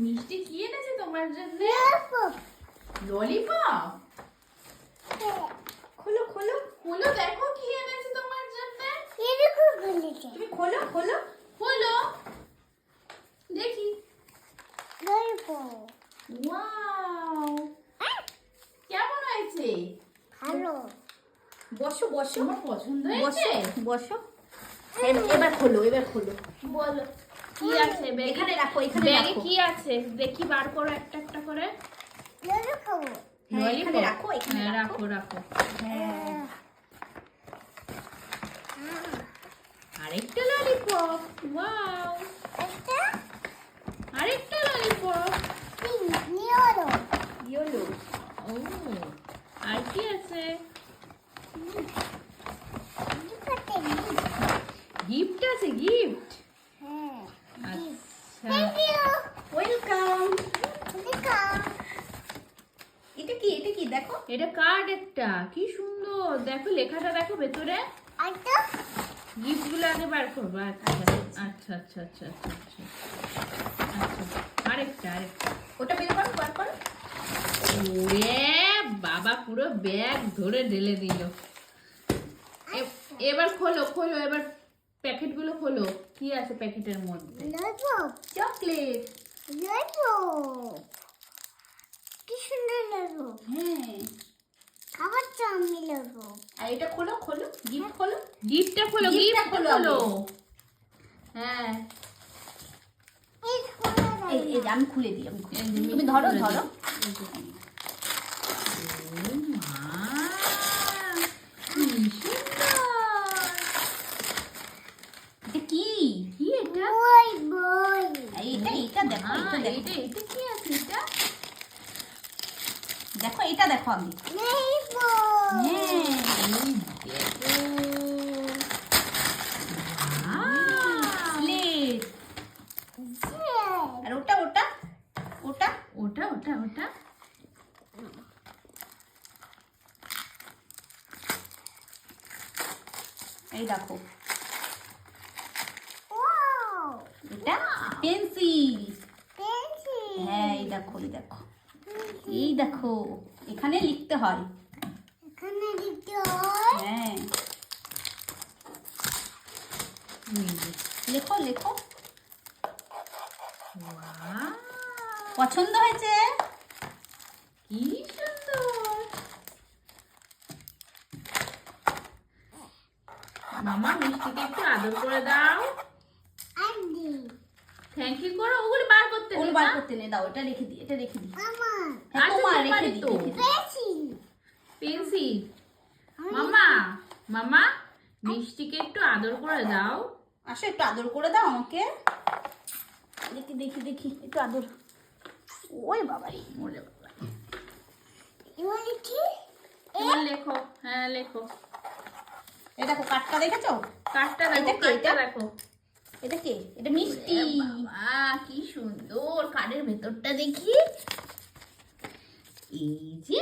মিষ্টি কি এনেছে তোমার জন্য? ললিপপ। খোলো খোলো খোলো, দেখো কি এনেছে তোমার জন্য। তুমি খোলো খোলো খোলো, দেখি। ওয়াও, কেমন হয়েছে? ভালো। বসো বসো, আমার পছন্দ হয়েছে। বসো। এবার খোলো, এবার খোলো। বলো কি আছে ব্যাগে? এখানে রাখো, এখানে ব্যাগে রাখো। কি আছে দেখি, বার করো একটা একটা করে। হ্যাঁ, এখানে রাখো, এখানে হ্যাঁ, রাখো। রাখো রাখো। হ্যাঁ। আরেকটা ললিপপ। ওয়াও, আরেকটা ললিপপ। ইয়েলো। ও, আর কি আছে? গিফট আছে, গিফট। আচ্ছা, ওয়েলকাম। এটা কি, এটা কি দেখো? এটা কার্ড একটা, কি সুন্দর। দেখো লেখাটা, দেখো ভেতরে। গিফট গুলো আগে বার করবো। আচ্ছা আচ্ছা আচ্ছা আচ্ছা আচ্ছা আচ্ছা আচ্ছা, আরেকটা আরেকটা। ওটা বের করো, বার করো। ওরে বাবা, পুরো ব্যাগ ধরে ঢেলে দিল। এবার খোলো খোলো, এবার প্যাকেট গুলো খোলো। কি আছে প্যাকেটের মধ্যে? চকলেট। কি সুন্দর লাগলো। হ্যাঁ। খাবার তো আমি লাগবো। আর এটা খোলো, খোলো, গিফট খোলো। গিফটটা খোলো, গিফটটা গিফট খোলো খোলো। আগে। হ্যাঁ, এই আমি খুলে দিই, আমি খুলে দিই। তুমি ধরো ধরো। ও মা, কি সুন্দর। এটা কি? কি এটা? বই এইটা, এটা দেখো, এটা দেখো। এটা কি আছে এটা? দেখো, এটা দেখো আমি। নেই বই। হ্যাঁ। এই দেখো। প্লেট। আর ওটা ওটা ওটা ওটা ওটা ওটা এই দেখো, ওয়াও এটা পেন্সিল। পেন্সিল। হ্যাঁ, এই দেখো, এই দেখো, এই দেখো, এখানে লিখতে হয়। এখানে লিখতে হয়। হ্যাঁ, লেখো লেখো। ওয়াও, পছন্দ হয়েছে? কি সুন্দর। মামা, মিষ্টিকে একটু আদর করে দাও। আন্টি থ্যাংক ইউ করো। ওগুলো বার করতে ওর নেই বার না? করতে নেই, দাও, এটা রেখে দিই, এটা রেখে দিই। আমার হ্যাঁ, আচ্ছা, তোমার রেখে তোমারই দিই, তো। রেখে দিই। পেন্সিল। পেন্সিল। মামা মামা, মিষ্টিকে একটু আদর করে দাও। আসো, একটু আদর করে দাও আমাকে। দেখি দেখি দেখি, একটু আদর। ওই বাবাই, ওরে বাবা। এবার লিখি। এবার লেখো। হ্যাঁ, লেখো। এই দেখো, কাঠটা দেখেছো? কার্ডটা দেখো, এটা কে, কার্ডটা এটা? দেখো। এটা কে? এটা মিষ্টি। এ বাবা, কি সুন্দর। কার্ডের ভেতরটা দেখি। এই যে